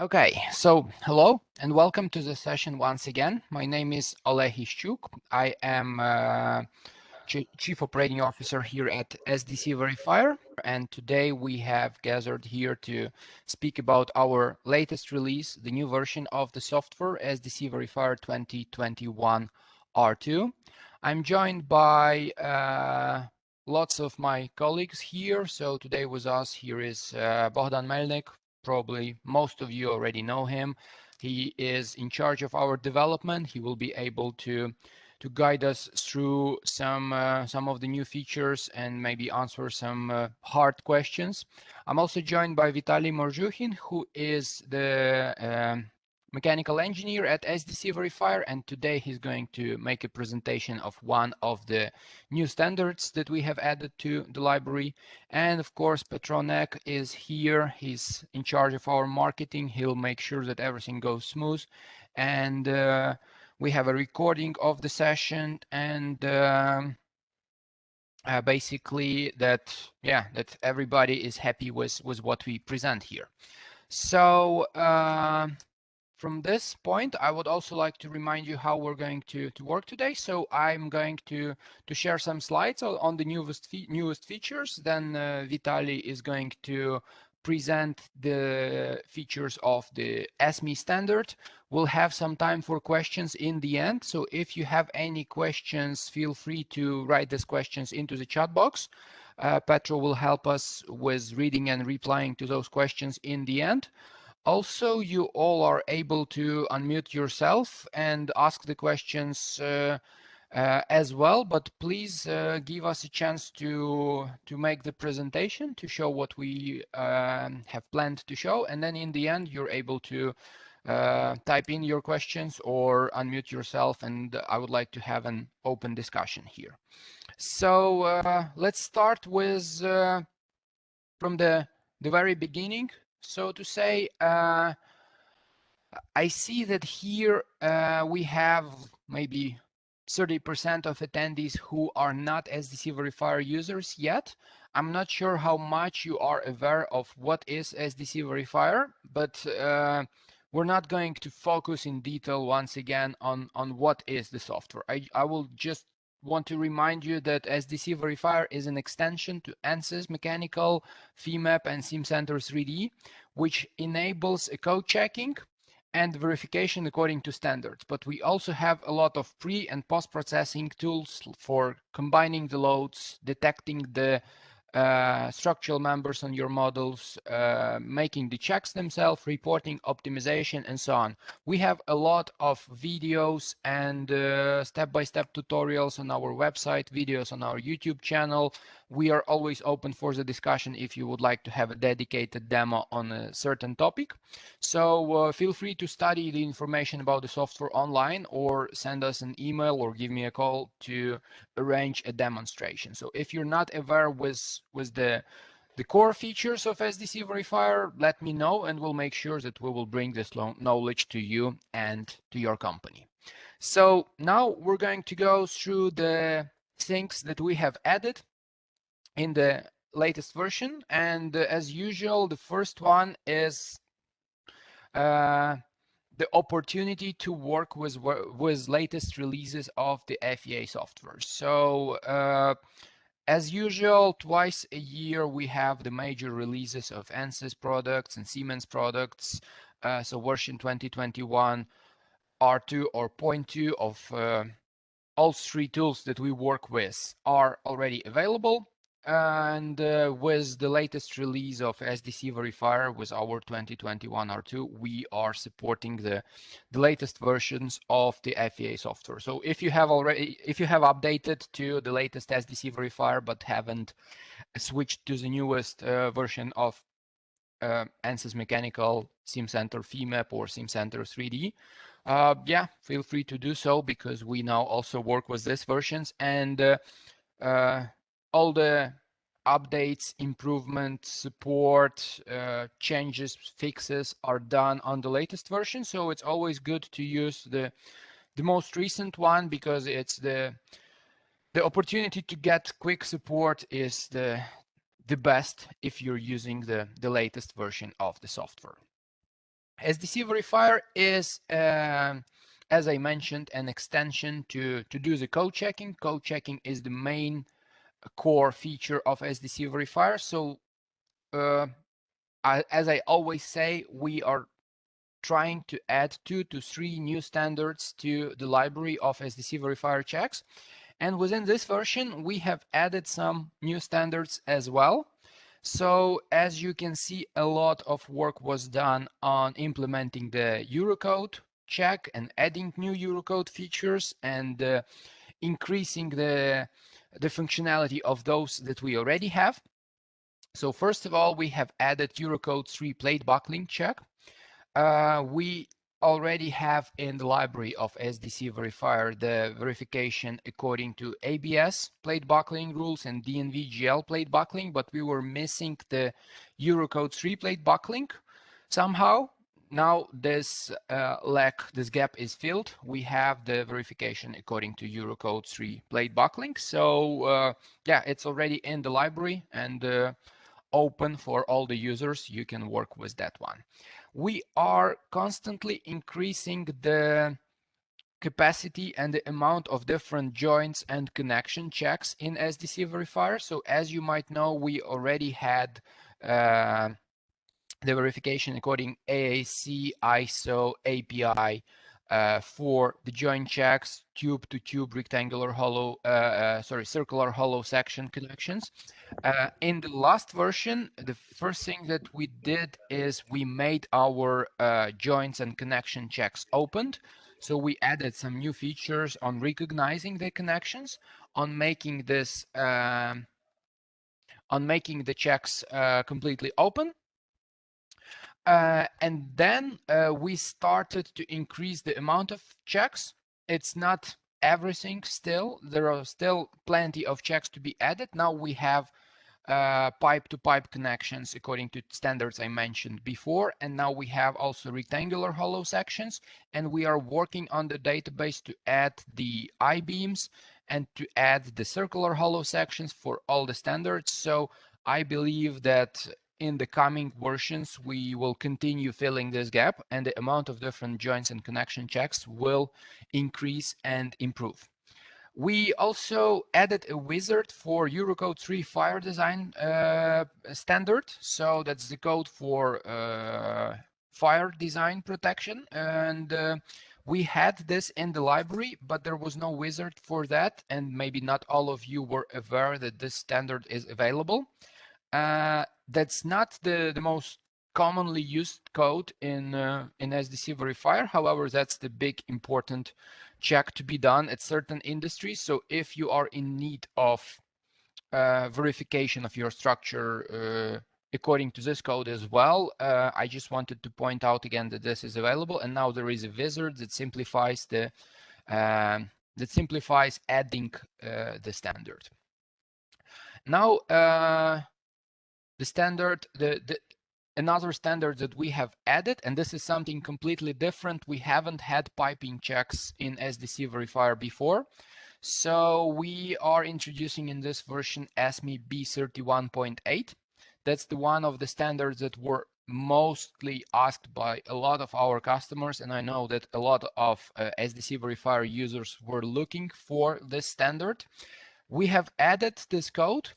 Okay, so hello and welcome to the session once again. My name is Oleg Ishchuk. I am Chief Operating Officer here at SDC Verifier, and today we have gathered here to speak about our latest release, the new version of the software, SDC Verifier 2021 R2. I'm joined by lots of my colleagues here. So today with us here is Bogdan Melnik. Probably most of you already know him. He is in charge of our development. He will be able to guide us through some of the new features and maybe answer some hard questions. I'm also joined by Vitaly Morzhukhin, who is the mechanical engineer at SDC Verifier, and today he's going to make a presentation of one of the new standards that we have added to the library. And of course, Petronek is here. He's in charge of our marketing. He'll make sure that everything goes smooth. And we have a recording of the session, and basically that everybody is happy with what we present here. So from this point, I would also like to remind you how we're going to work today. So I'm going to share some slides on the newest features. Then Vitaly is going to present the features of the ASME standard. We'll have some time for questions in the end. So if you have any questions, feel free to write these questions into the chat box. Petro will help us with reading and replying to those questions in the end. Also, you all are able to unmute yourself and ask the questions as well, but please give us a chance to make the presentation to show what we have planned to show, and then in the end you're able to type in your questions or unmute yourself, and I would like to have an open discussion here. So let's start with from the very beginning. So to say, I see that here we have maybe 30% of attendees who are not SDC Verifier users yet. I'm not sure how much you are aware of what is SDC Verifier, but we're not going to focus in detail once again on what is the software. I will just want to remind you that SDC Verifier is an extension to ANSYS Mechanical, Femap, and Simcenter 3D, which enables a code checking and verification according to standards. But we also have a lot of pre and post-processing tools for combining the loads, detecting the structural members on your models, making the checks themselves, reporting, optimization, and so on. We have a lot of videos and step-by-step tutorials on our website, videos on our YouTube channel. We are always open for the discussion if you would like to have a dedicated demo on a certain topic. So feel free to study the information about the software online, or send us an email or give me a call to arrange a demonstration. So if you're not aware with the core features of SDC Verifier, let me know and we'll make sure that we will bring this knowledge to you and to your company. So now we're going to go through the things that we have added in the latest version, and as usual, the first one is the opportunity to work with latest releases of the FEA software. So as usual, twice a year we have the major releases of ANSYS products and Siemens products. So version 2021 R2 or 0.2 of all three tools that we work with are already available. And with the latest release of SDC Verifier with our 2021 R2, we are supporting the latest versions of the FEA software. So if you have updated to the latest SDC Verifier but haven't switched to the newest version of ANSYS Mechanical, Simcenter Femap, or Simcenter 3D, yeah, feel free to do so, because we now also work with these versions, and all the updates, improvements, support, changes, fixes are done on the latest version. So it's always good to use the most recent one, because it's the opportunity to get quick support is the best if you're using the latest version of the software. SDC Verifier is, as I mentioned, an extension to do the code checking. Code checking is the main core feature of SDC Verifier. So as I always say, we are trying to add 2 to 3 new standards to the library of SDC Verifier checks. And within this version, we have added some new standards as well. So as you can see, a lot of work was done on implementing the Eurocode check and adding new Eurocode features and increasing the functionality of those that we already have. So first of all, we have added Eurocode 3 plate buckling check. We already have in the library of SDC Verifier the verification according to ABS plate buckling rules and DNV-GL plate buckling, but we were missing the Eurocode 3 plate buckling somehow. Now this this gap is filled. We have the verification according to Eurocode 3 plate buckling. So yeah, it's already in the library and open for all the users. You can work with that one. We are constantly increasing the capacity and the amount of different joints and connection checks in SDC Verifier. So as you might know, we already had the verification according AAC, ISO, API for the joint checks, tube to tube, rectangular hollow, circular hollow section connections. In the last version, the first thing that we did is we made our joints and connection checks opened. So we added some new features on recognizing the connections, on making this, on making the checks completely open. And then we started to increase the amount of checks. It's not everything still. There are still plenty of checks to be added. Now we have pipe-to-pipe connections according to standards I mentioned before. And now we have also rectangular hollow sections. And we are working on the database to add the I-beams and to add the circular hollow sections for all the standards. So I believe that in the coming versions, we will continue filling this gap and the amount of different joints and connection checks will increase and improve. We also added a wizard for Eurocode 3 fire design standard. So that's the code for fire design protection. And we had this in the library, but there was no wizard for that. And maybe not all of you were aware that this standard is available. That's not the most commonly used code in SDC Verifier. However, that's the big important check to be done at certain industries. So if you are in need of verification of your structure according to this code as well, I just wanted to point out again that this is available. And now there is a wizard that simplifies the adding the standard. Now the standard, another standard that we have added, and this is something completely different. We haven't had piping checks in SDC Verifier before. So we are introducing in this version ASME B31.8. That's the one of the standards that were mostly asked by a lot of our customers. And I know that a lot of SDC Verifier users were looking for this standard. We have added this code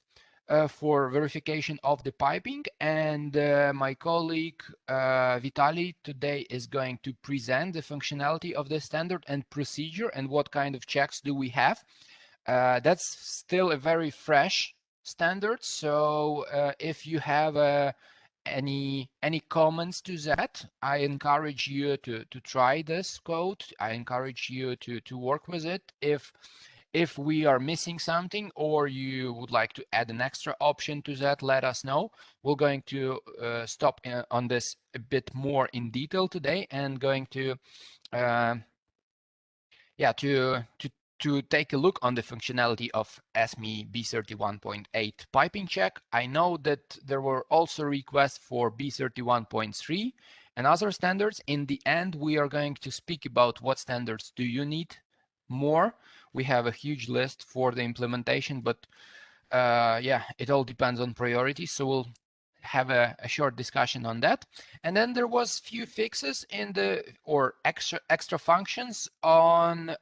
for verification of the piping, and my colleague Vitaly today is going to present the functionality of the standard and procedure and what kind of checks do we have. That's still a very fresh standard, so if you have any comments to that, I encourage you to try this code. I encourage you to work with it. If we are missing something or you would like to add an extra option to that, let us know. We're going to stop on this a bit more in detail today and going to take a look on the functionality of ASME B31.8 piping check. I know that there were also requests for B31.3 and other standards. In the end, we are going to speak about what standards do you need more. We have a huge list for the implementation, but yeah, it all depends on priority. So we'll have a short discussion on that. And then there was few fixes in the, or extra functions on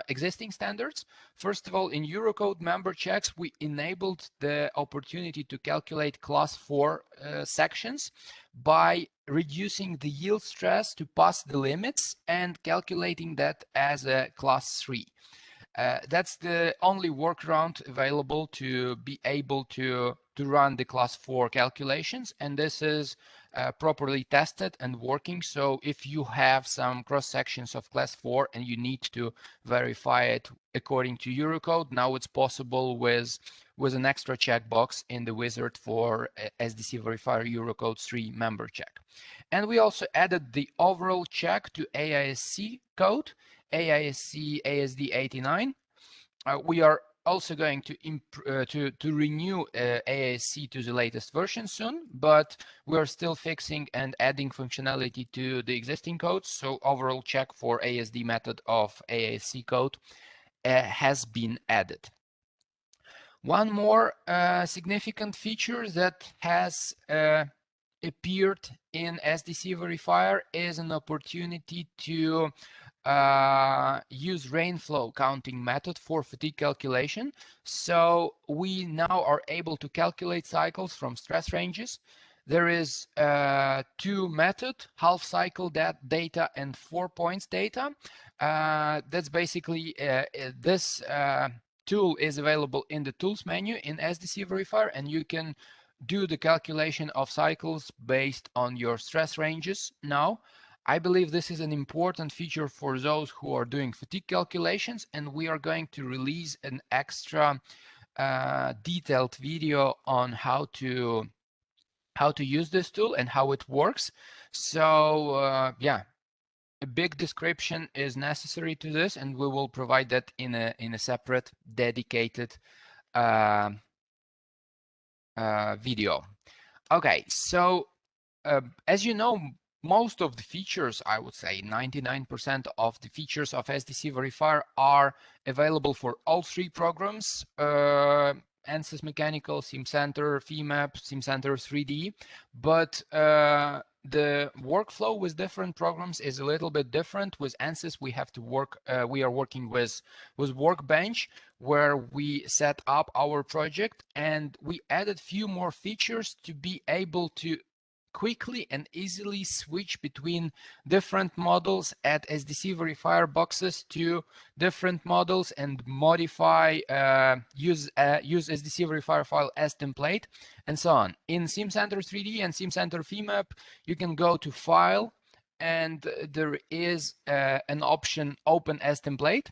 existing standards. First of all, in Eurocode member checks, we enabled the opportunity to calculate class 4 sections by reducing the yield stress to pass the limits and calculating that as a class 3. That's the only workaround available to be able to run the class 4 calculations, and this is properly tested and working. So if you have some cross sections of class 4 and you need to verify it according to Eurocode, now it's possible with an extra checkbox in the wizard for SDC Verifier Eurocode 3 member check. And we also added the overall check to AISC code, AISC ASD 89. We are also going to renew AISC to the latest version soon, but we're still fixing and adding functionality to the existing codes. So overall check for ASD method of AISC code has been added. One more significant feature that has appeared in SDC Verifier is an opportunity to use Rainflow Counting method for fatigue calculation. So we now are able to calculate cycles from stress ranges. There is two methods, half cycle data and 4 points data. That's basically this tool is available in the tools menu in SDC Verifier, and you can do the calculation of cycles based on your stress ranges now. I believe this is an important feature for those who are doing fatigue calculations, and we are going to release an extra detailed video on how to use this tool and how it works. So yeah, a big description is necessary to this, and we will provide that in a separate dedicated video. Okay, so as you know, most of the features, I would say 99% of the features of SDC Verifier are available for all three programs, ANSYS Mechanical, Simcenter, Femap, Simcenter 3D, but the workflow with different programs is a little bit different. With ANSYS, we have to work, we are working with Workbench, where we set up our project, and we added few more features to be able to quickly and easily switch between different models, add SDC Verifier boxes to different models, and modify, use SDC Verifier file as template, and so on. In Simcenter 3D and Simcenter Femap, you can go to File, and there is an option Open as Template.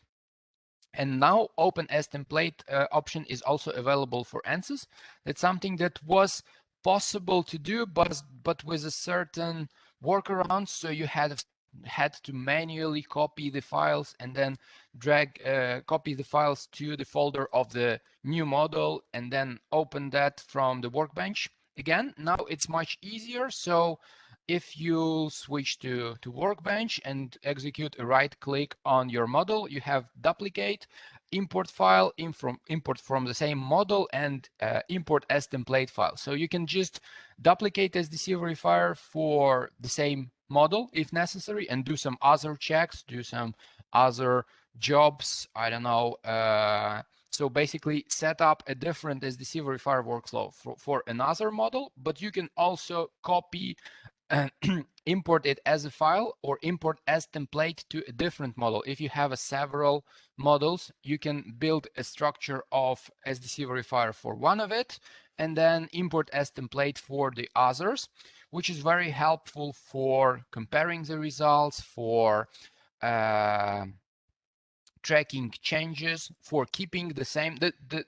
And now Open as Template option is also available for ANSYS. That's something that was possible to do, but with a certain workaround. So you had to manually copy the files and then copy the files to the folder of the new model and then open that from the Workbench. Again, now it's much easier. So if you switch to Workbench and execute a right click on your model, you have duplicate, import file, import from the same model, and import as template file. So you can just duplicate SDC Verifier for the same model if necessary, and do some other checks, do some other jobs, I don't know. So basically set up a different SDC Verifier workflow for another model, but you can also copy and import it as a file or import as template to a different model. If you have several models, you can build a structure of SDC Verifier for one of it and then import as template for the others, which is very helpful for comparing the results, for tracking changes, for keeping the same.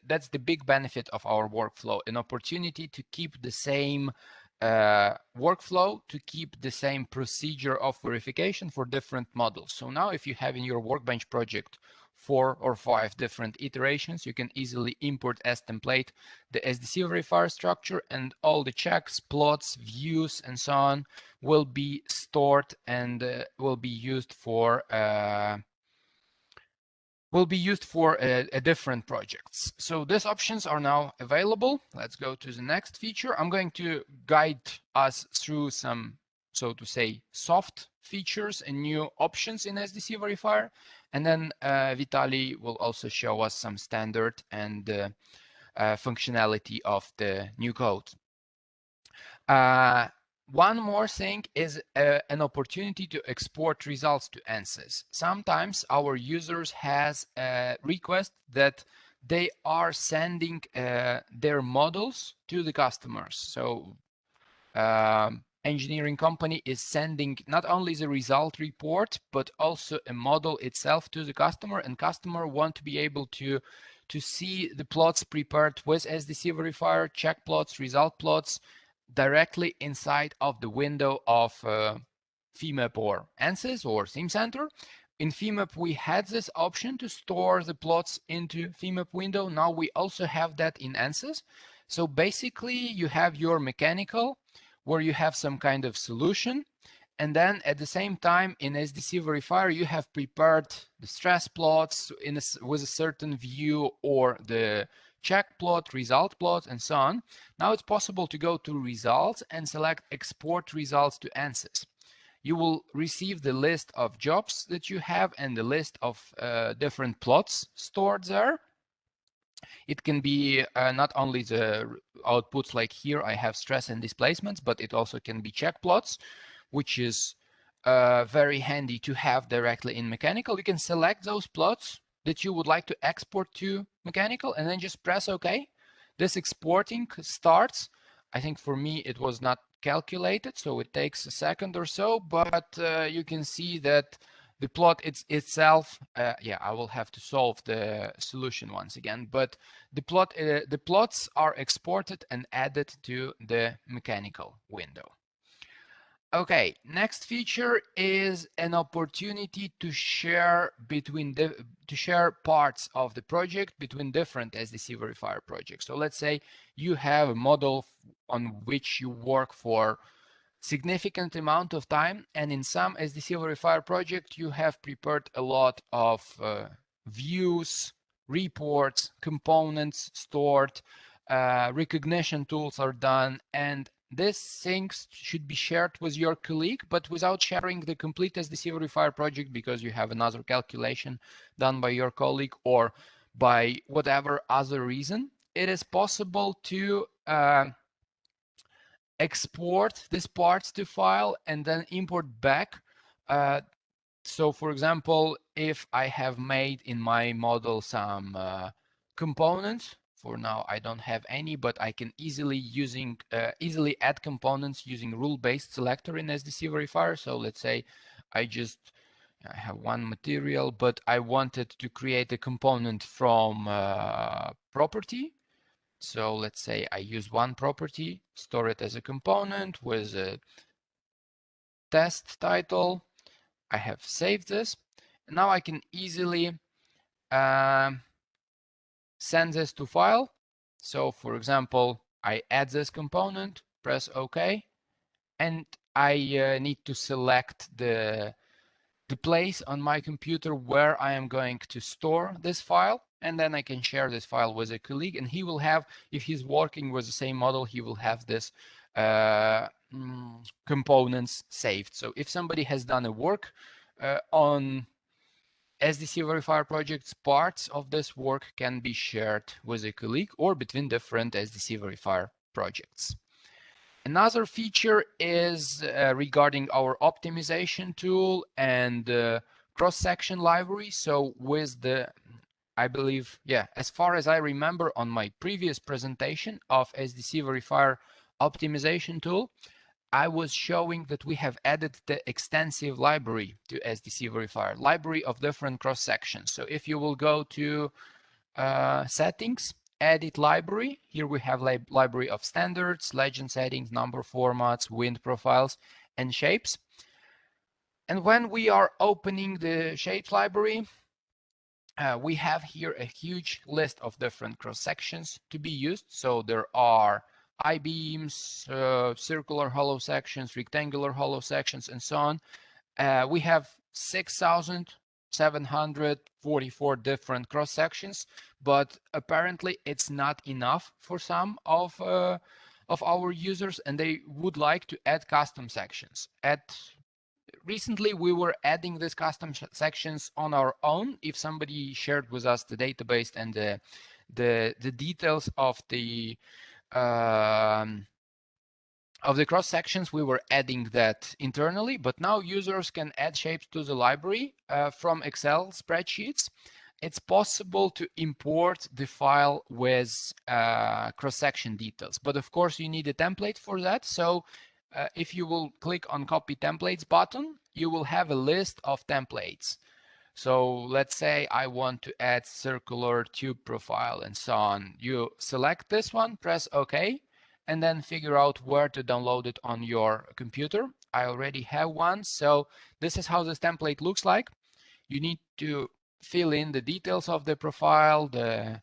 That's the big benefit of our workflow, an opportunity to keep the same workflow, to keep the same procedure of verification for different models. So now if you have in your Workbench project 4 or 5 different iterations, you can easily import as template the SDC Verifier structure, and all the checks, plots, views, and so on will be stored and will be used for will be used for different projects. So these options are now available. Let's go to the next feature. I'm going to guide us through some, so to say, soft features and new options in SDC Verifier. And then Vitaly will also show us some standard and functionality of the new code. One more thing is an opportunity to export results to ANSYS. Sometimes our users has a request that they are sending their models to the customers. So engineering company is sending not only the result report, but also a model itself to the customer, and customer want to be able to see the plots prepared with SDC Verifier, check plots, result plots, directly inside of the window of Femap or ANSYS or Simcenter. In Femap, we had this option to store the plots into Femap window. Now we also have that in ANSYS. So basically, you have your mechanical, where you have some kind of solution. And then at the same time, in SDC Verifier, you have prepared the stress plots with a certain view, or the check plot, result plot, and so on. Now it's possible to go to results and select export results to ANSYS. You will receive the list of jobs that you have and the list of different plots stored there. It can be not only the outputs, like here I have stress and displacements, but it also can be check plots, which is very handy to have directly in Mechanical. You can select those plots that you would like to export to Mechanical and then just press OK. This exporting starts. I think for me it was not calculated, so it takes a second or so, but you can see that the plot itself, yeah, I will have to solve the solution once again, but the plots are exported and added to the Mechanical window. Okay, next feature is an opportunity to share parts of the project between different SDC Verifier projects. So let's say you have a model on which you work for significant amount of time, and in some SDC Verifier project you have prepared a lot of views, reports, components stored, recognition tools are done, and these things should be shared with your colleague, but without sharing the complete SDC Verifier project, because you have another calculation done by your colleague or by whatever other reason. It is possible to export these parts to file and then import back. So for example, if I have made in my model some components, for now I don't have any, but I can easily add components using rule-based selector in SDC Verifier. So let's say I have one material, but I wanted to create a component from property. So let's say I use one property, store it as a component with a test title. I have saved this. Now I can easily send this to file. So for example, I add this component, press OK, and I need to select the place on my computer where I am going to store this file, and then I can share this file with a colleague, and he will have, if he's working with the same model, he will have this components saved. So if somebody has done a work on SDC Verifier projects, parts of this work can be shared with a colleague or between different SDC Verifier projects. Another feature is regarding our optimization tool and cross-section library. So with the, I believe, yeah, as far as I remember on my previous presentation of SDC Verifier optimization tool, I was showing that we have added the extensive library to SDC Verifier, library of different cross-sections. So if you will go to settings, edit library, here we have library of standards, legend settings, number formats, wind profiles, and shapes. And when we are opening the shapes library, we have here a huge list of different cross-sections to be used. So there are I-beams, circular hollow sections, rectangular hollow sections, and so on. We have 6,000 744 different cross sections, but apparently it's not enough for some of our users, and they would like to add custom sections. Recently, we were adding these custom sections on our own. If somebody shared with us the database and the details of the cross sections, we were adding that internally, but now users can add shapes to the library from Excel spreadsheets. It's possible to import the file with cross-section details, but of course you need a template for that. So if you will click on Copy Templates button, you will have a list of templates. So let's say I want to add circular tube profile and so on. You select this one, press OK, and then figure out where to download it on your computer. I already have one, so this is how this template looks like. You need to fill in the details of the profile, the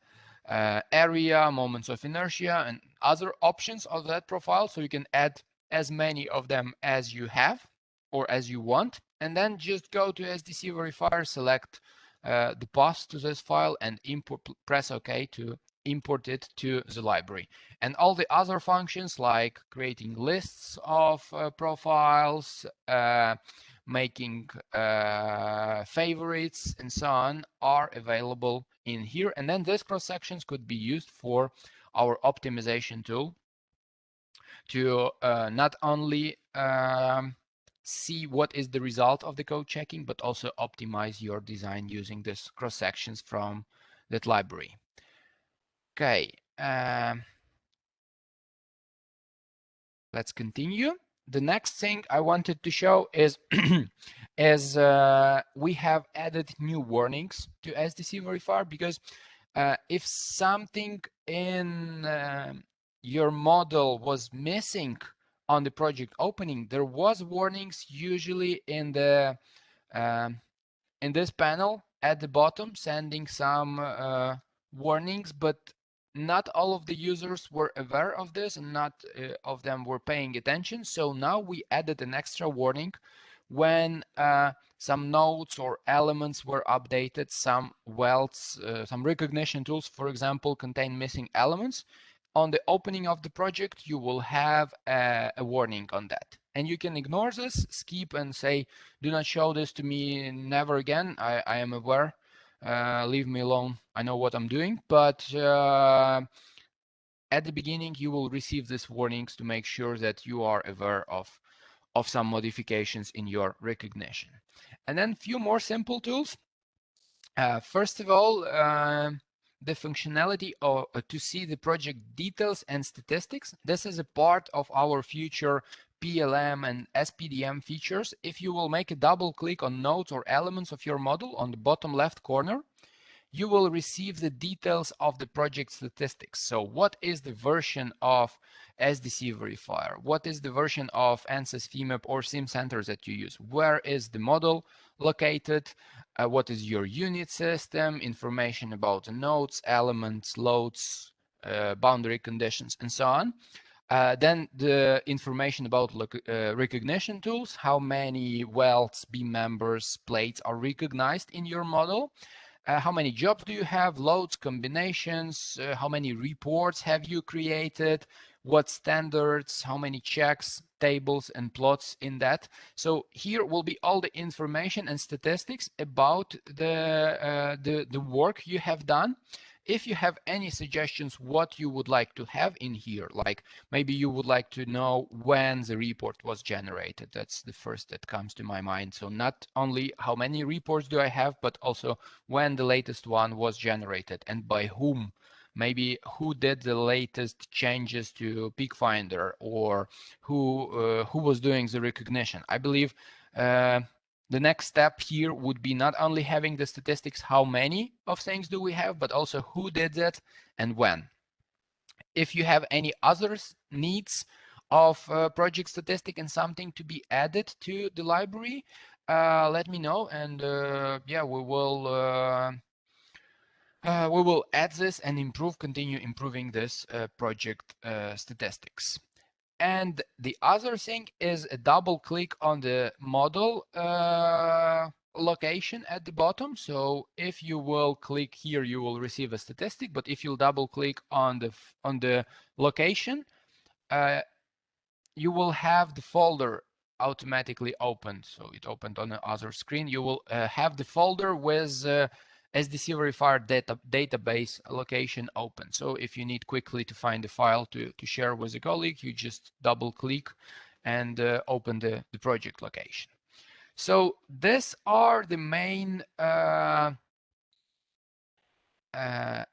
area, moments of inertia, and other options of that profile, so you can add as many of them as you have or as you want, and then just go to SDC Verifier, select the path to this file, and import. Press OK to import it to the library. And all the other functions like creating lists of profiles, making favorites, and so on are available in here. And then these cross sections could be used for our optimization tool to not only see what is the result of the code checking, but also optimize your design using these cross sections from that library. Okay, let's continue. The next thing I wanted to show is we have added new warnings to SDC Verifier, because if something in your model was missing on the project opening, there was warnings usually in the in this panel at the bottom, sending some warnings, but not all of the users were aware of this, and not of them were paying attention. So now we added an extra warning when some nodes or elements were updated. Some welds, some recognition tools, for example, contain missing elements. On the opening of the project, you will have a warning on that. And you can ignore this, skip and say, do not show this to me, never again. I am aware. Leave me alone. I know what I'm doing. But at the beginning, you will receive these warnings to make sure that you are aware of some modifications in your recognition. And then a few more simple tools. First of all, the functionality to see the project details and statistics. This is a part of our future PLM and SPDM features. If you will make a double click on nodes or elements of your model on the bottom left corner, you will receive the details of the project statistics. So what is the version of SDC Verifier? What is the version of ANSYS Femap or Simcenter that you use? Where is the model located? What is your unit system? Information about the nodes, elements, loads, boundary conditions, and so on. Then the information about recognition tools, how many welds, beam members, plates are recognized in your model. How many jobs do you have, loads, combinations, how many reports have you created, what standards, how many checks, tables, and plots in that. So here will be all the information and statistics about the work you have done. If you have any suggestions what you would like to have in here, like maybe you would like to know when the report was generated. That's the first that comes to my mind. So not only how many reports do I have, but also when the latest one was generated and by whom. Maybe who did the latest changes to Peak Finder, or who was doing the recognition. I believe the next step here would be not only having the statistics, how many of things do we have, but also who did that and when. If you have any other needs of project statistic and something to be added to the library, let me know, and yeah, we will add this and continue improving this project statistics. And the other thing is a double click on the model location at the bottom. So if you will click here, you will receive a statistic. But if you double click on the location, you will have the folder automatically opened. So it opened on the other screen. You will have the folder with SDC Verifier database location open. So if you need quickly to find the file to share with a colleague, you just double click and open the project location. So these are the main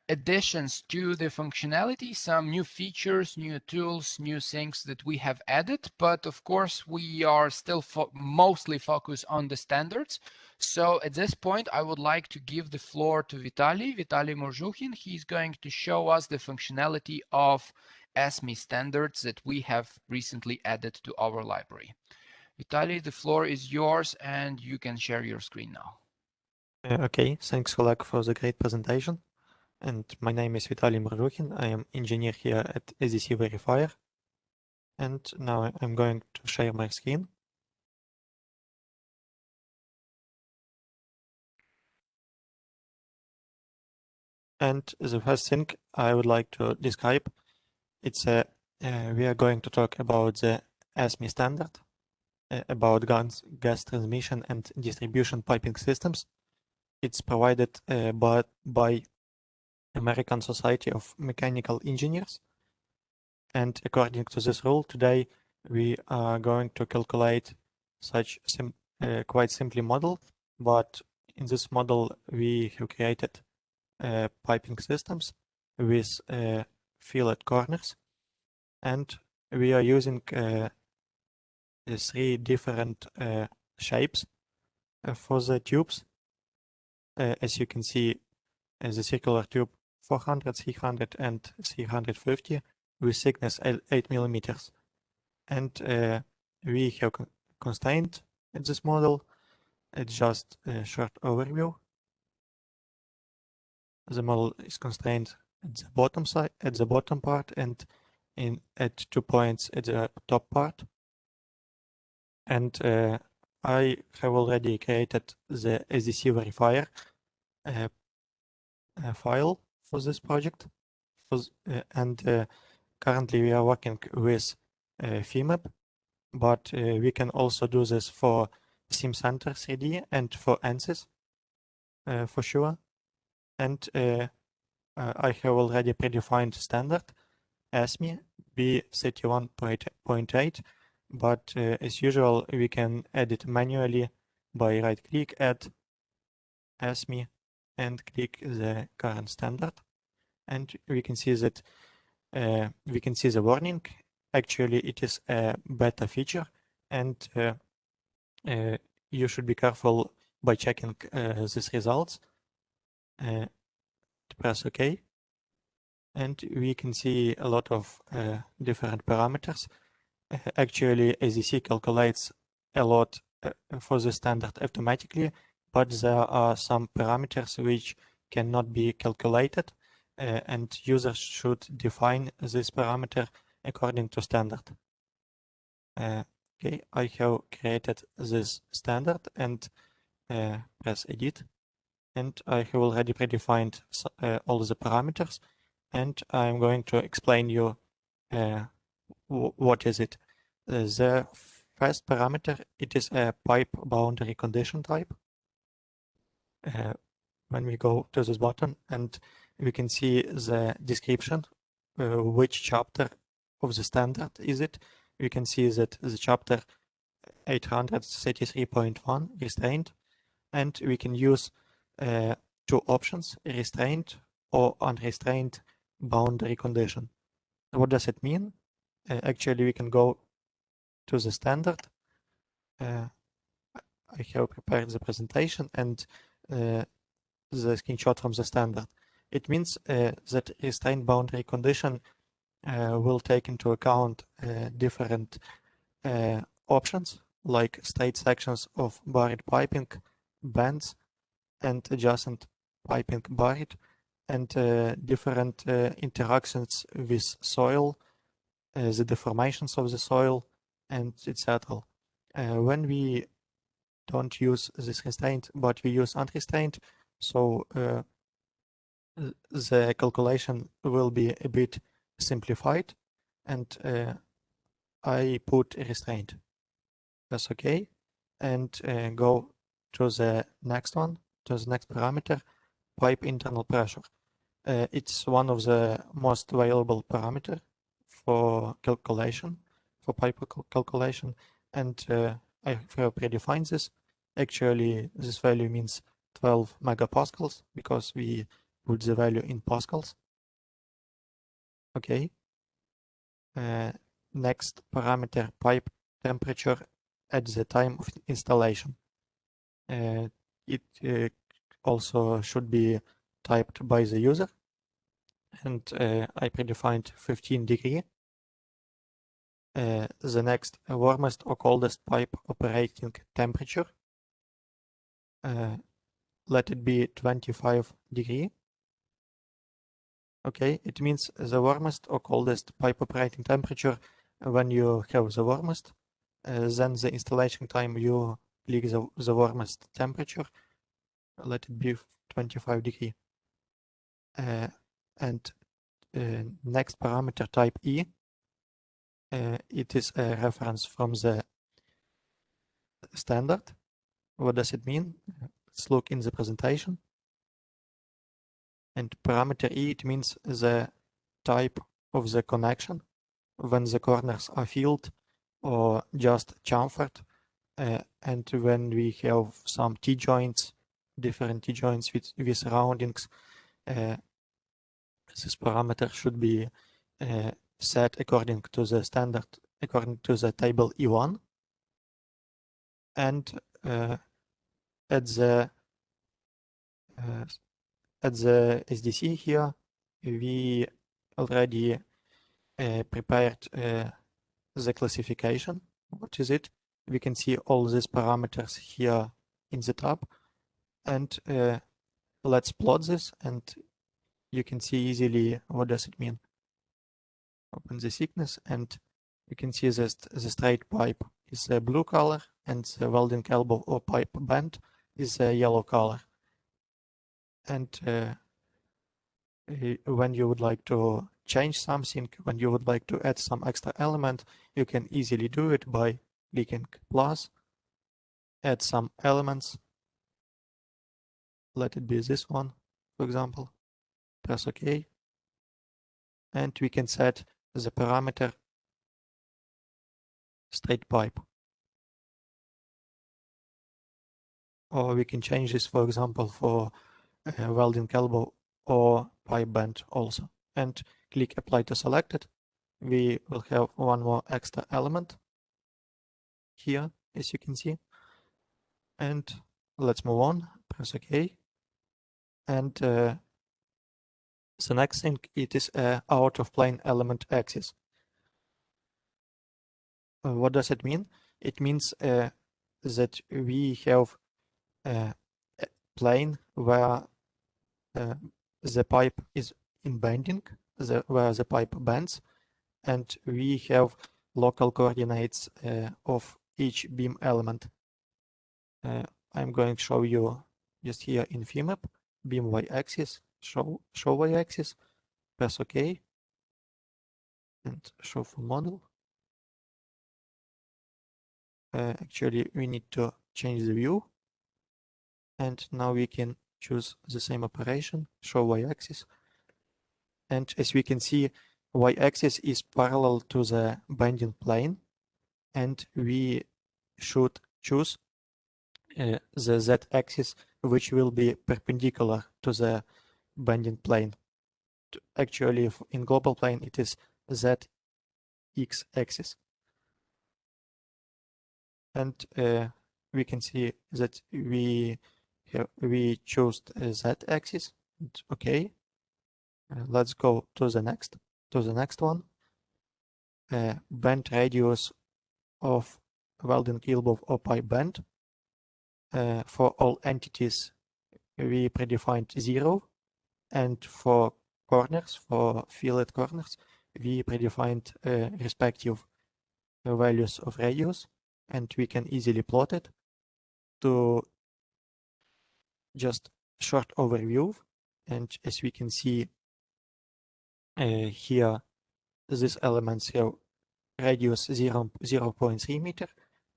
additions to the functionality, some new features, new tools, new things that we have added. But of course, we are still mostly focused on the standards. So at this point, I would like to give the floor to Vitaly Murzhukhin. He's going to show us the functionality of ASME standards that we have recently added to our library. Vitaly, the floor is yours and you can share your screen now. Okay, thanks Oleg for the great presentation. And my name is Vitaly Murzhukhin. I am engineer here at SDC Verifier. And now I'm going to share my screen. And the first thing I would like to describe, it's we are going to talk about the ASME standard, about gas transmission and distribution piping systems. It's provided by American Society of Mechanical Engineers. And according to this rule, today we are going to calculate such quite simply model, but in this model we have created piping systems with fillet corners, and we are using 3 different shapes for the tubes. As you can see, the circular tube 400, 300 and 350 with thickness 8 millimeters. And we have constrained in this model. It's just a short overview. The model is constrained at the bottom side, at the bottom part, and at 2 points at the top part. And I have already created the SDC Verifier file for this project. And currently we are working with Femap, but we can also do this for Simcenter 3D and for ANSYS for sure. And I have already predefined standard ASME B31.8, but as usual, we can add it manually by right-click, add ASME, and click the current standard. And we can see that we can see the warning. Actually, it is a beta feature, and you should be careful by checking these results. Press OK. And we can see a lot of different parameters. Actually, SDC calculates a lot for the standard automatically, but there are some parameters which cannot be calculated, and users should define this parameter according to standard. Okay, I have created this standard and press edit, and I have already predefined all the parameters, and I'm going to explain you what is it. The first parameter, it is a pipe boundary condition type. When we go to this button, and we can see the description, which chapter of the standard is it. We can see that the chapter 833.1 restraint, and we can use 2 options, restraint or unrestrained boundary condition. What does it mean? Actually, we can go to the standard. I have prepared the presentation and the screenshot from the standard. It means that restraint boundary condition will take into account different options like straight sections of buried piping, bands, and adjacent piping buried, and different interactions with soil the deformations of the soil, and etc. When we don't use this restraint, but we use unrestrained, so the calculation will be a bit simplified, and I put a restraint. Press OK, and go to the next one, to the next parameter, pipe internal pressure. It's one of the most valuable parameter for calculation, for pipe calculation, and I have predefined this. Actually, this value means 12 megapascals because we put the value in pascals. Okay. Next parameter, pipe temperature at the time of installation. It also should be typed by the user, and I predefined 15 degree. The next, warmest or coldest pipe operating temperature. Let it be 25 degree. Okay, it means the warmest or coldest pipe operating temperature. When you have the warmest, then the installation time you click the warmest temperature. Let it be 25 degree. And next parameter, type E. It is a reference from the standard. What does it mean? Let's look in the presentation. And parameter E, it means the type of the connection, when the corners are filled or just chamfered, and when we have some T-joints, different T-joints with surroundings, this parameter should be set according to the standard, according to the table E1. And at the SDC here, we already prepared the classification. What is it? We can see all these parameters here in the tab, and let's plot this, and you can see easily what does it mean. Open the thickness, and you can see that the straight pipe is a blue color, and the welding elbow or pipe bend is a yellow color. And when you would like to change something, when you would like to add some extra element, you can easily do it by clicking plus, add some elements. Let it be this one, for example. Press OK. And we can set the parameter straight pipe. Or we can change this, for example, for welding elbow or pipe bend also. And click apply to selected. We will have one more extra element here, as you can see. And let's move on, press OK. And the next thing, it is out of plane element axis. What does it mean? It means that we have a plane where the pipe is in bending, where the pipe bends, and we have local coordinates of each beam element. I'm going to show you just here in Femap, beam y-axis, show y-axis, press OK, and show full model. Actually, we need to change the view, and now we can choose the same operation, show y-axis. And as we can see, y-axis is parallel to the bending plane, and we should choose the z-axis, which will be perpendicular to the bending plane. Actually, in global plane, it is z-x-axis. And we can see that we chose z-axis. Okay, let's go to the next one. Bend radius of welding elbow or pipe bend. For all entities, we predefined 0, and for corners, for fillet corners, we predefined respective values of radius, and we can easily plot it to just short overview. And as we can see here, these elements have radius 0.3 meter,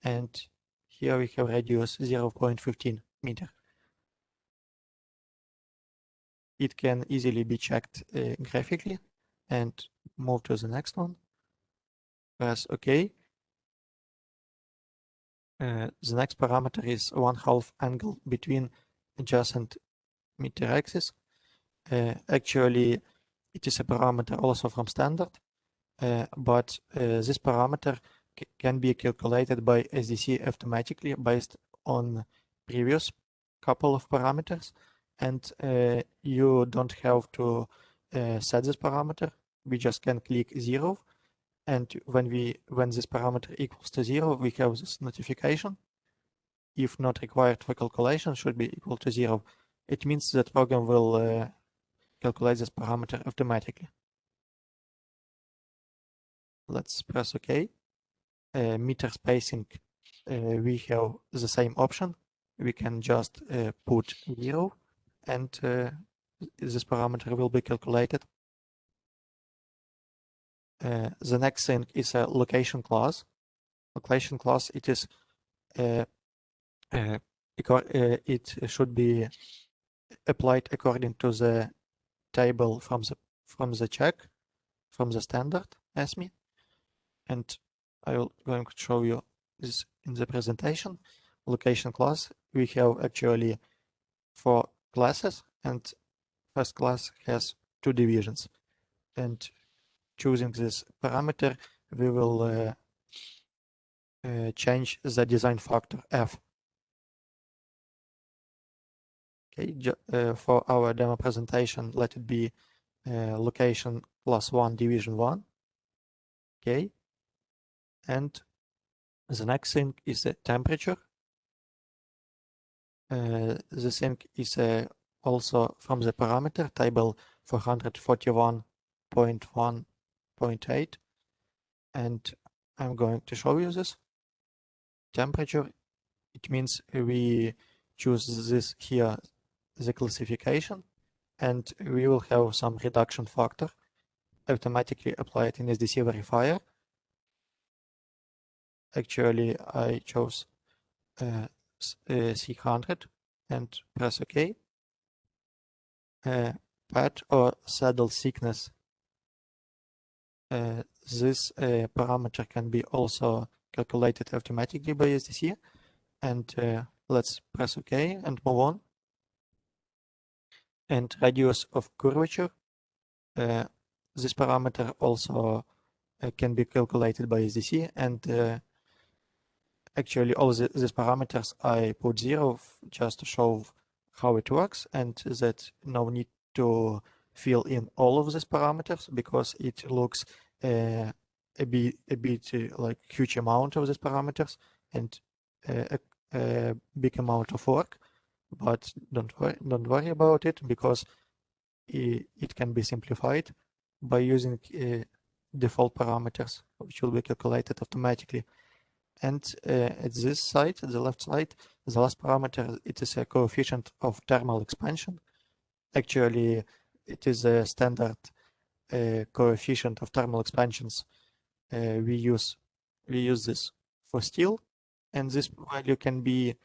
and here we have radius 0.15 meter. It can easily be checked graphically, and move to the next one. Press OK. The next parameter is 1/2 angle between adjacent meter axes. Actually, it is a parameter also from standard, but this parameter can be calculated by SDC automatically based on previous couple of parameters, and you don't have to set this parameter. We just can click 0, and when this parameter equals to 0, we have this notification. If not required for calculation, should be equal to 0. It means that program will calculate this parameter automatically. Let's press OK. Meter spacing, we have the same option. We can just put 0, and this parameter will be calculated. The next thing is a location class. Location class, it is it should be applied according to the table from the check from the standard ASME, and I will going to show you this in the presentation. Location class, we have actually 4 classes, and first class has 2 divisions, and choosing this parameter, we will change the design factor F. Okay, for our demo presentation, let it be location +1 division 1. Okay, and the next thing is the temperature. The thing is also from the parameter table 441.1.8, and I'm going to show you this. Temperature, it means we choose this here, the classification, and we will have some reduction factor automatically applied in SDC Verifier. Actually, I chose 300 and press OK. Pad or saddle thickness. This parameter can be also calculated automatically by SDC, and let's press OK and move on. And radius of curvature. This parameter also can be calculated by SDC, and actually all these parameters I put 0 just to show how it works, and that no need to fill in all of these parameters because it looks a bit like huge amount of these parameters and a big amount of work. But don't worry about it, because it can be simplified by using default parameters, which will be calculated automatically. And at this side, at the left side, the last parameter, it is a coefficient of thermal expansion. Actually, it is a standard coefficient of thermal expansions. We use this for steel, and this value can be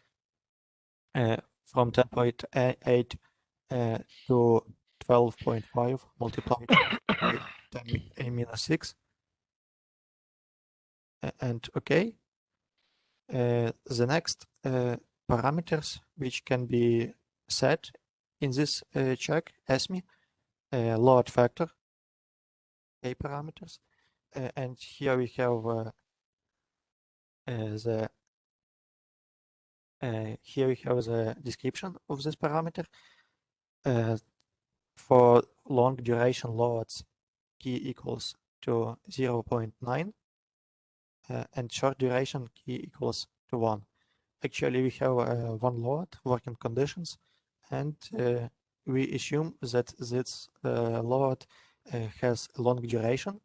from 10.8 to 12.5 multiplied by 10⁻⁶. And OK. The next parameters which can be set in this check ASME, load factor, A parameters, and here we have the description of this parameter. For long duration loads, key equals to 0.9, and short duration key equals to 1. Actually, we have one load, working conditions, and we assume that this load has long duration,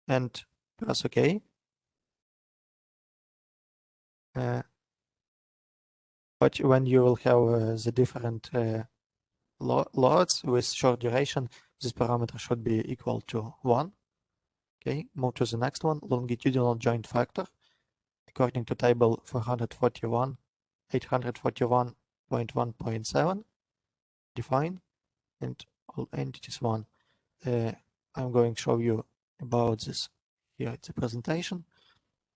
and press OK. But when you will have the different loads with short duration, this parameter should be equal to 1. Okay, move to the next one, longitudinal joint factor. According to table 441, 841.1.7, define, and all entities 1. I'm going to show you about this here at the presentation.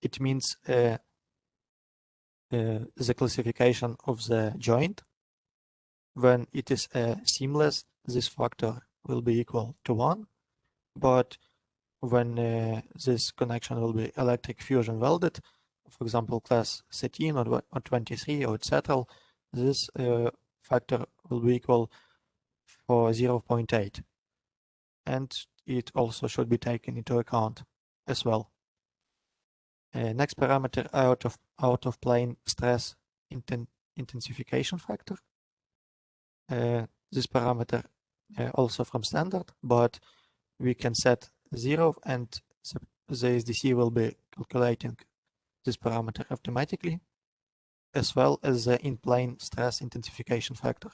It means the classification of the joint. When it is seamless, this factor will be equal to 1, but when this connection will be electric fusion welded, for example, class 13 or 23 or etc., this factor will be equal for 0.8. And it also should be taken into account as well. Next parameter, out of plane stress intensification factor. This parameter also from standard, but we can set 0 and the SDC will be calculating this parameter automatically, as well as the in-plane stress intensification factor.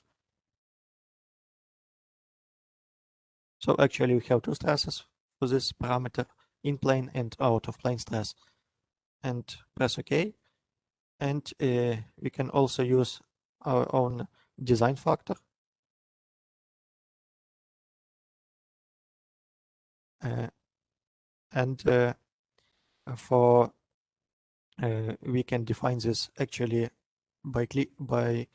So actually we have two stresses for this parameter, in-plane and out-of-plane stress. And press OK. And we can also use our own design factor. We can define this actually by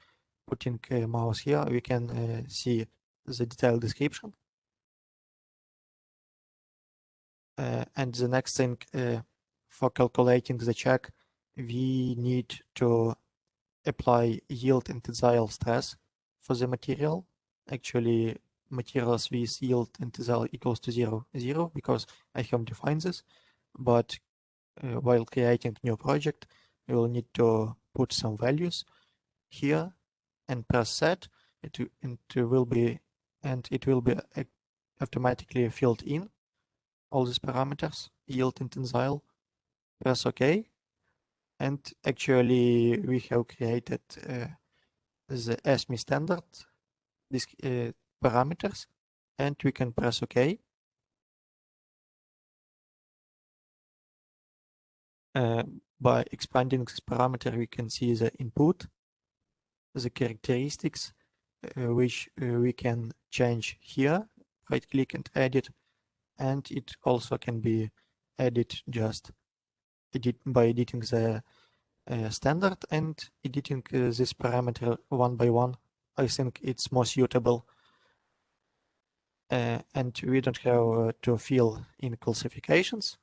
putting a mouse here. We can see the detailed description. And the next thing, for calculating the check, we need to apply yield and tensile stress for the material. Actually, materials with yield and tensile equals to 0, because I have defined this. But while creating new project, we will need to put some values here and press set. It will be automatically filled in all these parameters, yield and tensile. Press OK. And actually, we have created the ASME standard parameters, and we can press OK. By expanding this parameter, we can see the input, the characteristics, which we can change here, right click and edit, and it also can be edited just by editing the standard and editing this parameter one by one. I think it's more suitable, and we don't have to fill in classifications.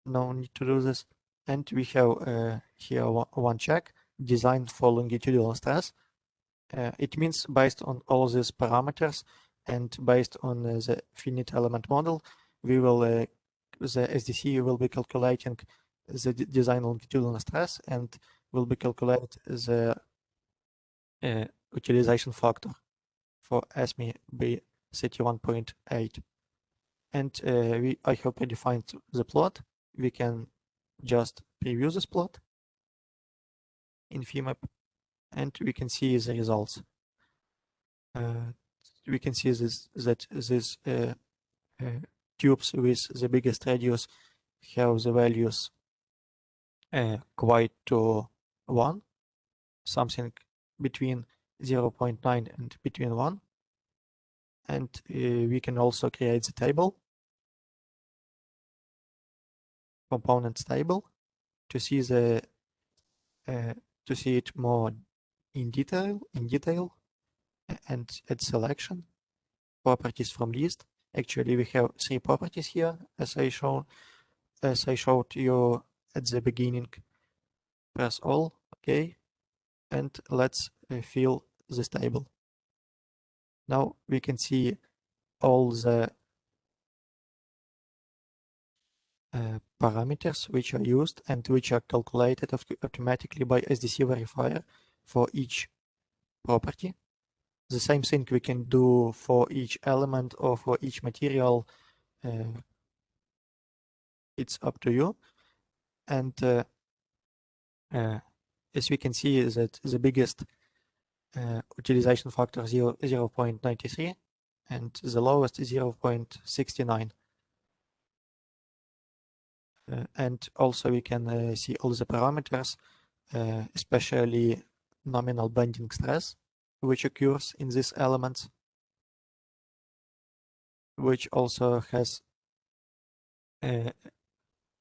No need to do this. And we have here one check, designed for longitudinal stress. It means based on all these parameters and based on the finite element model, we will the SDC will be calculating the design longitudinal stress and will be calculate the utilization factor for ASME B31.8. And I have predefined the plot. We can just preview this plot in Femap, and we can see the results. We can see that these tubes with the biggest radius have the values quite to 1, something between 0.9 and between 1. And we can also create the table, components table, to see it more in detail, and add selection, properties from list. Actually, we have 3 properties here, as I showed you at the beginning. Press all, OK, and let's fill this table. Now we can see all the parameters which are used and which are calculated automatically by SDC Verifier for each property. The same thing we can do for each element or for each material it's up to you. And as we can see, that the biggest utilization factor 0.93 and the lowest is 0.69. And also we can see all the parameters, especially nominal bending stress, which occurs in these elements, which also has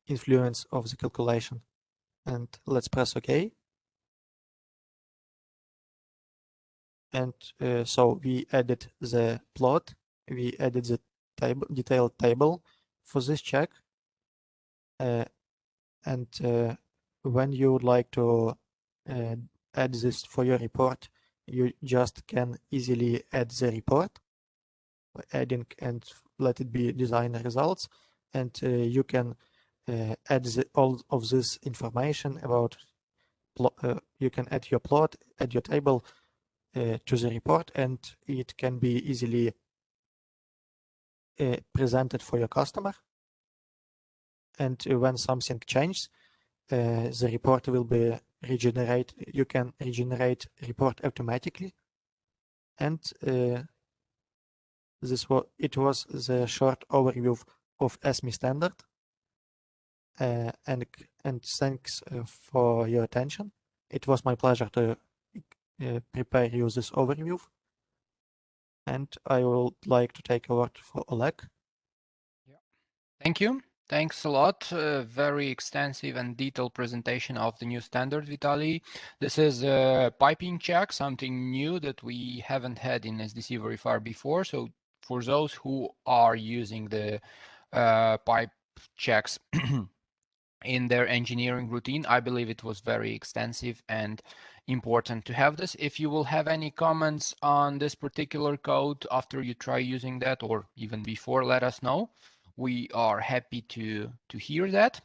influence of the calculation. And let's press OK. And so we added the plot, we added the table, detailed table for this check. And when you would like to add this for your report, you just can easily add the report by adding and let it be design results. And you can add all of this information about you can add your plot, add your table to the report, and it can be easily presented for your customer. And when something changes, the report will be regenerate. You can regenerate report automatically. And it was the short overview of ASME standard. And thanks for your attention. It was my pleasure to prepare you this overview. And I would like to take a word for Oleg. Yeah. Thank you. Thanks a lot. Very extensive and detailed presentation of the new standard, Vitaly. This is a piping check, something new that we haven't had in SDC Verifier before. So for those who are using the pipe checks in their engineering routine, I believe it was very extensive and important to have this. If you will have any comments on this particular code after you try using that or even before, let us know. We are happy to hear that.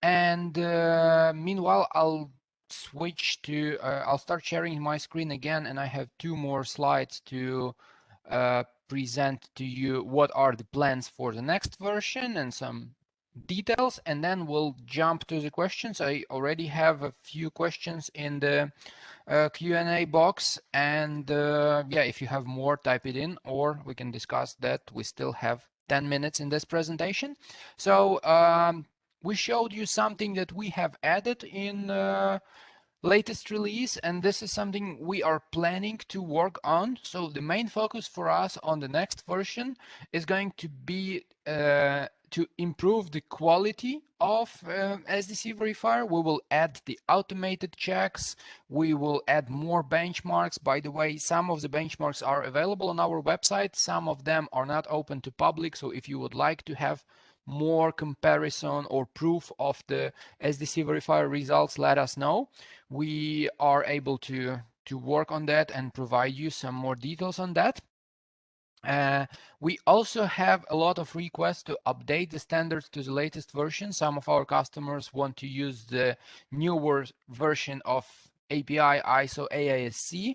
And meanwhile, I'll switch to, I'll start sharing my screen again, and I have 2 more slides to present to you what are the plans for the next version and some details, and then we'll jump to the questions. I already have a few questions in the Q&A box, and yeah, if you have more, type it in, or we can discuss that. We still have 10 minutes in this presentation. So we showed you something that we have added in latest release, and this is something we are planning to work on. So the main focus for us on the next version is going to be to improve the quality of SDC Verifier. We will add the automated checks. We will add more benchmarks. By the way, some of the benchmarks are available on our website. Some of them are not open to public. So if you would like to have more comparison or proof of the SDC Verifier results, let us know. We are able to work on that and provide you some more details on that. We also have a lot of requests to update the standards to the latest version. Some of our customers want to use the newer version of API ISO AASC.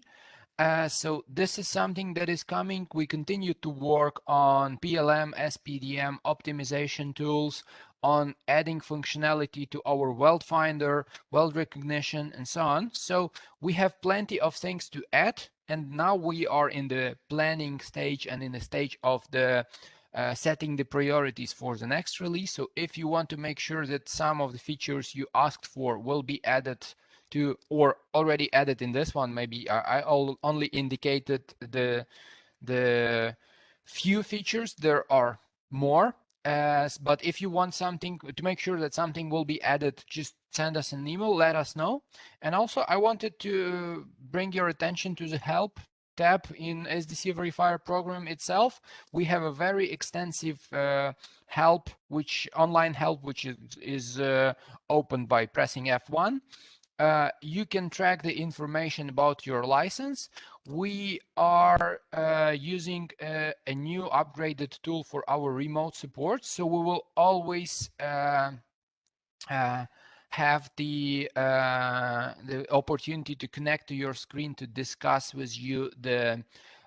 So this is something that is coming. We continue to work on PLM, SPDM optimization tools, on adding functionality to our weld finder, weld recognition, and so on. So we have plenty of things to add, and now we are in the planning stage and in the stage of the setting the priorities for the next release. So if you want to make sure that some of the features you asked for will be added to, or already added in this one, maybe I only indicated the few features. There are more, but if you want something to make sure that something will be added, just send us an email, let us know. And also I wanted to bring your attention to the help tab in SDC Verifier program itself. We have a very extensive help, online help, which is opened by pressing F1. You can track the information about your license. We are using a new upgraded tool for our remote support, so we will always have the opportunity to connect to your screen to discuss with you the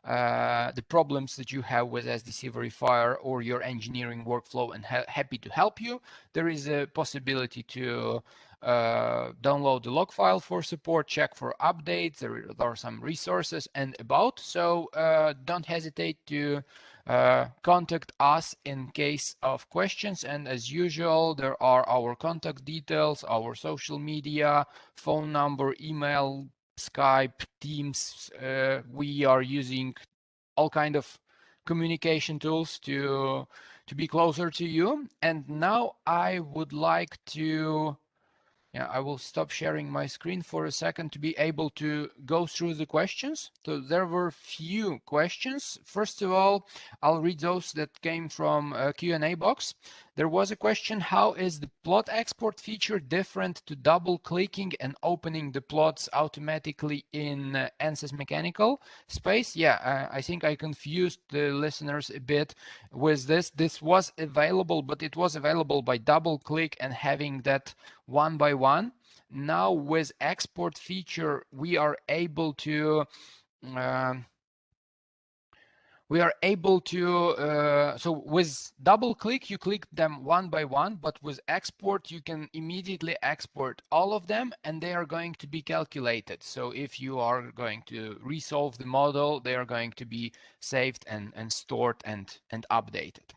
the problems that you have with SDC Verifier or your engineering workflow, and happy to help you. There is a possibility to download the log file for support, check for updates. There are some resources and about. So don't hesitate to contact us in case of questions. And as usual, there are our contact details, our social media, phone number, email, Skype, Teams. We are using all kind of communication tools to be closer to you. And now I would like to, I will stop sharing my screen for a second to be able to go through the questions. So there were few questions. First of all, I'll read those that came from a Q&A box. There was a question: how is the plot export feature different to double clicking and opening the plots automatically in ANSYS Mechanical space? Yeah, I think I confused the listeners a bit with this. This was available, but it was available by double click and having that one by one. Now with export feature, we are able to so with double click, you click them one by one, but with export, you can immediately export all of them and they are going to be calculated. So if you are going to resolve the model, they are going to be saved and stored and updated.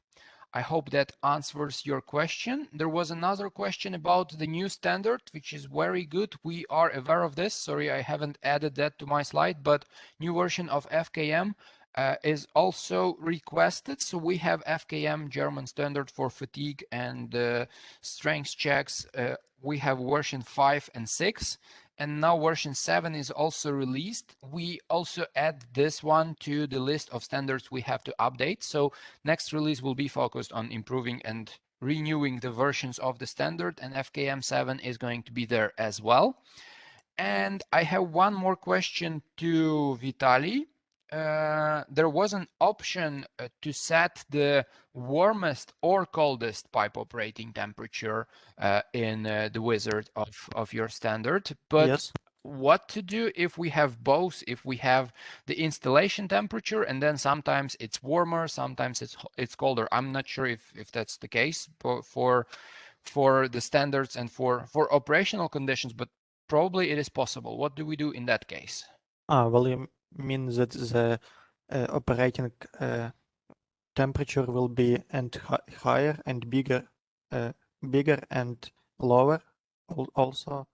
I hope that answers your question. There was another question about the new standard, which is very good. We are aware of this. Sorry, I haven't added that to my slide, but new version of FKM is also requested. So we have FKM German standard for fatigue and strength checks. We have version 5 and 6. And now version 7 is also released. We also add this one to the list of standards we have to update. So next release will be focused on improving and renewing the versions of the standard, and FKM 7 is going to be there as well. And I have one more question to Vitaly. There was an option to set the warmest or coldest pipe operating temperature in the wizard of your standard, but Yes. what to do if we have both? If we have the installation temperature and then sometimes it's warmer, sometimes it's colder. I'm not sure if that's the case for the standards and for operational conditions, but probably it is possible. What do we do in that case? Well, you mean that the operating temperature will be higher and bigger and lower also?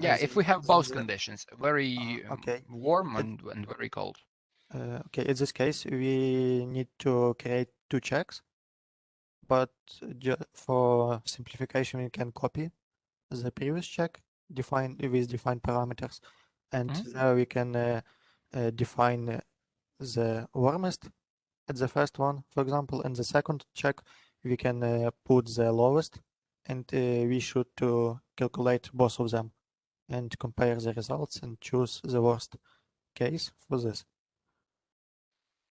Yeah, if we have both conditions, very okay. warm and very cold. Okay, in this case, we need to create two checks, but for simplification, we can copy the previous check with defined parameters, and there we can define the warmest at the first one, for example, and the second check we can put the lowest, and we should to calculate both of them and compare the results and choose the worst case for this.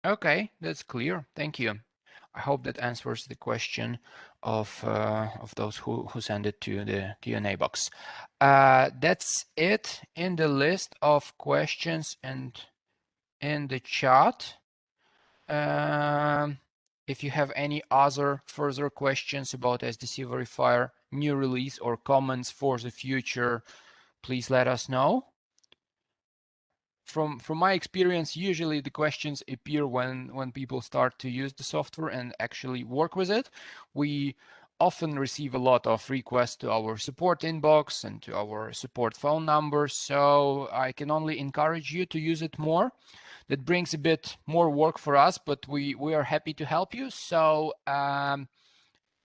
Okay, that's clear. Thank you. I hope that answers the question of those who send it to the Q&A box. That's it in the list of questions and in the chat. If you have any other further questions about SDC Verifier new release or comments for the future, please let us know. From my experience, usually the questions appear when people start to use the software and actually work with it. We often receive a lot of requests to our support inbox and to our support phone number, so I can only encourage you to use it more. That brings a bit more work for us, but we are happy to help you. So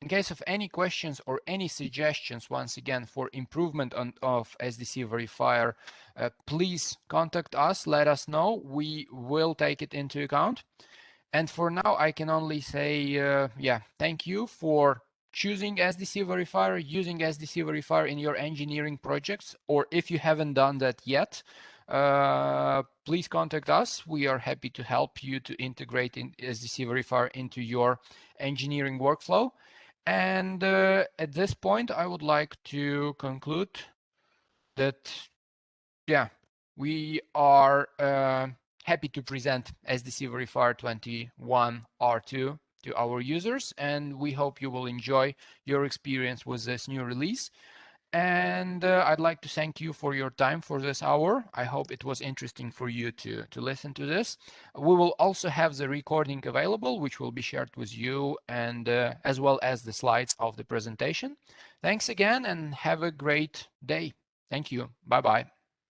in case of any questions or any suggestions, once again, for improvement of SDC Verifier, please contact us, let us know. We will take it into account. And for now, I can only say, thank you for choosing SDC Verifier, using SDC Verifier in your engineering projects, or if you haven't done that yet, please contact us. We are happy to help you to integrate SDC Verifier into your engineering workflow. And at this point, I would like to conclude that, we are happy to present SDC Verifier 21 R2 to our users, and we hope you will enjoy your experience with this new release. And I'd like to thank you for your time for this hour. I hope it was interesting for you to listen to this. We will also have the recording available, which will be shared with you, and as well as the slides of the presentation. Thanks again, and have a great day. Thank you. Bye-bye.